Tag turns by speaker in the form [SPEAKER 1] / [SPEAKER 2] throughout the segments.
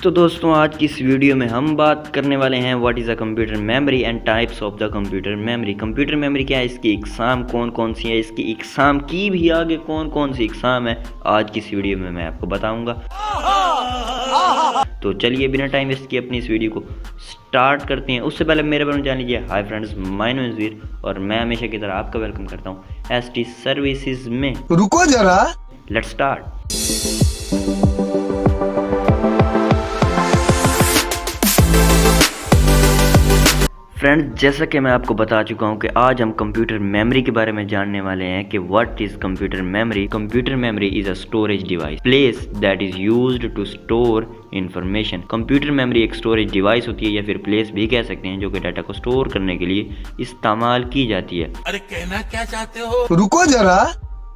[SPEAKER 1] तो दोस्तों आज की इस वीडियो में हम बात करने वाले हैं what is a computer memory and types of the computer memory. Computer memory क्या है, इसकी एग्ज़ाम कौन कौन सी है, इसकी एग्ज़ाम की भी आगे कौन कौन सी एग्ज़ाम है, आज की इस वीडियो में मैं आपको बताऊंगा। तो चलिए बिना टाइम वेस्ट किए अपनी इस वीडियो को स्टार्ट करते हैं। उससे पहले मेरे बारे में जान लीजिए। Hi friends, my name is Veer और मैं हमेशा की तरह आपका वेलकम करता हूँ एसटी सर्विसेज में।
[SPEAKER 2] रुको जरा,
[SPEAKER 1] लेट्स स्टार्ट। फ्रेंड्स, जैसा कि मैं आपको बता चुका हूं कि आज हम कंप्यूटर मेमोरी के बारे में जानने वाले हैं कि what is computer memory. Computer memory is a storage device place that is used to store information. Computer memory एक स्टोरेज डिवाइस होती है या फिर प्लेस भी कह सकते हैं जो कि डाटा को स्टोर करने के लिए इस्तेमाल की जाती है।
[SPEAKER 3] अरे कहना क्या चाहते हो?
[SPEAKER 2] रुको जरा,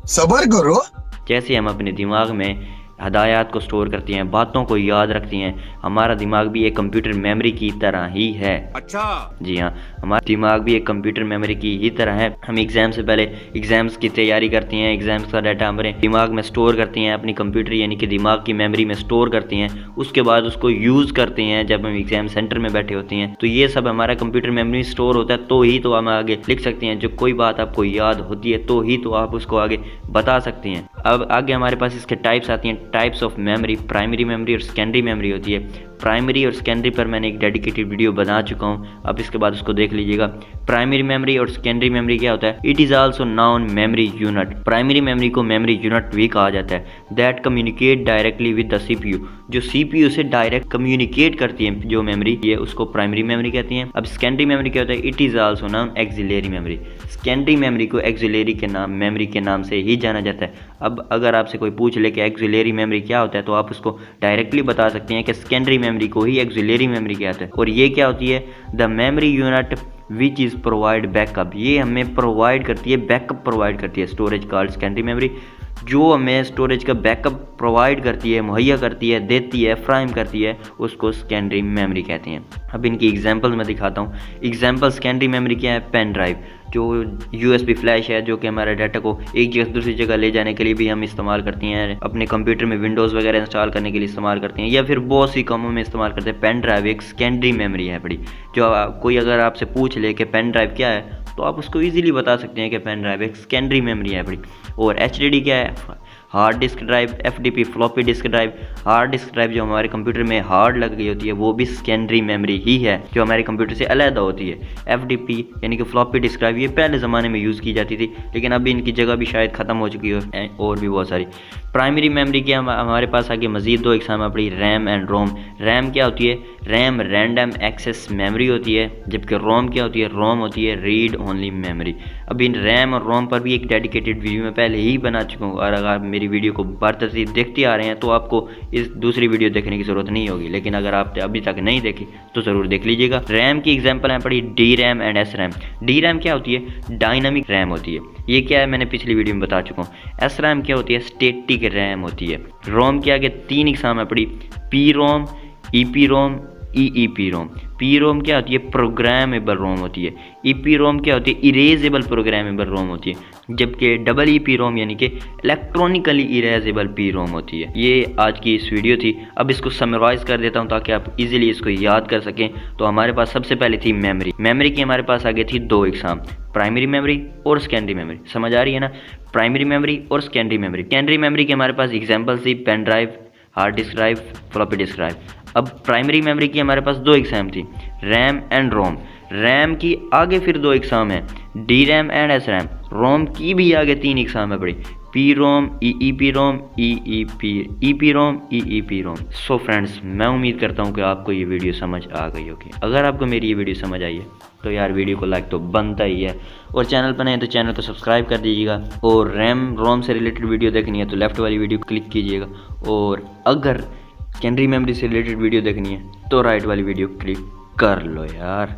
[SPEAKER 2] सब्र करो।
[SPEAKER 1] जैसे हम अपने दिमाग में हदायत को स्टोर करती हैं, बातों को याद रखती हैं, हमारा दिमाग भी एक कंप्यूटर मेमोरी की तरह ही है।
[SPEAKER 3] अच्छा,
[SPEAKER 1] जी हाँ, हमारा दिमाग भी एक कंप्यूटर मेमोरी की ही तरह है। हम एग्जाम से पहले एग्जाम्स की तैयारी करती हैं, एग्जाम्स का डाटा हमारे दिमाग में स्टोर करती हैं, अपनी कंप्यूटर यानी कि दिमाग की मेमोरी में स्टोर करती हैं। उसके बाद उसको यूज़ करते हैं जब हम एग्जाम सेंटर में बैठे होते हैं। तो ये सब हमारा कंप्यूटर मेमोरी स्टोर होता है, तो ही तो हम आगे लिख सकते हैं। जो कोई बात आपको याद होती है तो ही तो आप उसको आगे बता सकती हैं। अब आगे हमारे पास इसके टाइप्स आती हैं। Types of memory, primary memory और सेकेंडरी मेमोरी होती है। प्राइमरी और सेकेंडरी पर मैंने एक डेडिकेटेड वीडियो बना चुका हूँ, अब इसके बाद उसको देख लीजिएगा। प्राइमरी मेमोरी और सेकेंडरी मेमोरी क्या होता है? It is also known memory unit. Primary memory को मेमोरी यूनिट भी कहा जाता है। That communicate directly with the CPU. जो सीपीयू से डायरेक्ट कम्युनिकेट करती है जो मेमोरी, ये उसको प्राइमरी मेमोरी कहती हैं। अब सेकेंडरी मेमोरी क्या होता है? It is also known axillary memory. Secondary memory को एक्सिलरी के नाम मेमोरी के नाम से ही जाना जाता है। अब अगर आपसे कोई पूछ ले कि एक्सिलरी मेमोरी क्या होता है तो आप उसको डायरेक्टली बता सकते हैं कि सेकेंडरी मेमोरी को ही एक्सिलरी मेमोरी कहते हैं। और ये क्या होती है? The memory unit which is provide backup. ये हमें प्रोवाइड करती है, बैकअप प्रोवाइड करती है। स्टोरेज कॉल्ड सेकेंडरी मेमोरी, जो हमें स्टोरेज का बैकअप प्रोवाइड करती है, मुहैया करती है, देती है, फ्राहम करती है, उसको सेकेंडरी मेमोरी कहते हैं। अब इनकी एग्जांपल मैं दिखाता हूँ। एग्जांपल सेकेंडरी मेमोरी क्या है? पेन ड्राइव, जो यूएसबी फ्लैश है, जो कि हमारे डाटा को एक जगह से दूसरी जगह ले जाने के लिए भी हम इस्तेमाल करती हैं। अपने कंप्यूटर में विंडोज़ वगैरह इंस्टॉल करने के लिए इस्तेमाल करते हैं, या फिर बहुत सी कामों में इस्तेमाल करते हैं। पेन ड्राइव एक सेकेंडरी मेमोरी है बड़ी। जो कोई अगर आपसे पूछ ले कि पेन ड्राइव क्या है तो आप उसको ईजिली बता सकते हैं कि पेन ड्राइव एक सेकेंडरी मेमोरी है बड़ी। और एचडीडी क्या है? Hard disk drive. FDP floppy disk drive. Hard disk drive जो हमारे कंप्यूटर में हार्ड लग गई होती है वो भी सेकेंडरी मेमोरी ही है, जो हमारे कंप्यूटर से अलग होती है। एफडीपी यानी कि फ्लॉपी डिस्क ड्राइव, ये पहले ज़माने में यूज़ की जाती थी, लेकिन अभी इनकी जगह भी शायद ख़त्म हो चुकी है। और भी बहुत सारी प्राइमरी मेमोरी के हमारे पास आगे मजीद दो एग्जाम पड़ी, रैम एंड रोम। रैम क्या होती है? रैम रैंडम एक्सेस मेमोरी होती है, जबकि रोम क्या होती है? रोम होती है रीड ओनली मेमोरी। अब इन रैम और रोम पर भी एक डेडिकेटेड वीडियो मैं पहले ही बना चुका हूँ, और अगर आप मेरी वीडियो को बार-बार देखते आ रहे हैं तो आपको इस दूसरी वीडियो देखने की ज़रूरत नहीं होगी, लेकिन अगर आपने अभी तक नहीं देखी तो ज़रूर देख लीजिएगा। रैम की एग्जाम्पल है पड़ी D RAM and S RAM. D RAM क्या होती है? डायनामिक रैम होती है। ये क्या है? मैंने पिछली वीडियो में बता चुका हूँ। एस रैम क्या होती है? स्टैटिक रैम होती है। रोम के आगे तीन एग्जाम है पड़ी, P ROM, E P ROM, E ROM. PROM क्या होती है? प्रोग्रामेबल रोम होती है। ई पी रोम क्या होती है? इरेजेबल प्रोग्रामेबल रोम होती है, जबकि डबल ई पी रोम यानी कि इलेक्ट्रॉनिकली इरेजेबल पी रोम होती है। ये आज की इस वीडियो थी। अब इसको समराइज़ कर देता हूँ ताकि आप इजीली इसको याद कर सकें। तो हमारे पास सबसे पहले थी मेमोरी। मेमोरी की हमारे पास आगे थी दो एग्जाम, प्राइमरी मेमोरी और सेकेंडरी मेमोरी। समझ आ रही है ना? प्राइमरी मेमोरी और सेकेंडरी मेमोरी। सेकेंडरी मेमोरी के हमारे पास एग्जाम्पल थी pen drive, hard disk drive, floppy disk drive. अब प्राइमरी मेमोरी की हमारे पास दो एग्जाम थी, रैम एंड रोम। रैम की आगे फिर दो एग्जाम है, DRAM and SRAM. ROM की भी आगे तीन एग्जाम है बड़ी, P ROM, E P ROM, E P ROM, EPROM. So friends, मैं उम्मीद करता हूँ कि आपको ये वीडियो समझ आ गई होगी। अगर आपको मेरी ये वीडियो समझ आई है तो यार वीडियो को लाइक तो बनता ही है, और चैनल पर नए तो चैनल को सब्सक्राइब कर दीजिएगा। और रैम रोम से रिलेटेड वीडियो देखनी है तो लेफ्ट वाली वीडियो क्लिक कीजिएगा, और अगर सेकेंडरी मेमोरी से रिलेटेड वीडियो देखनी है तो राइट वाली वीडियो क्लिक कर लो यार।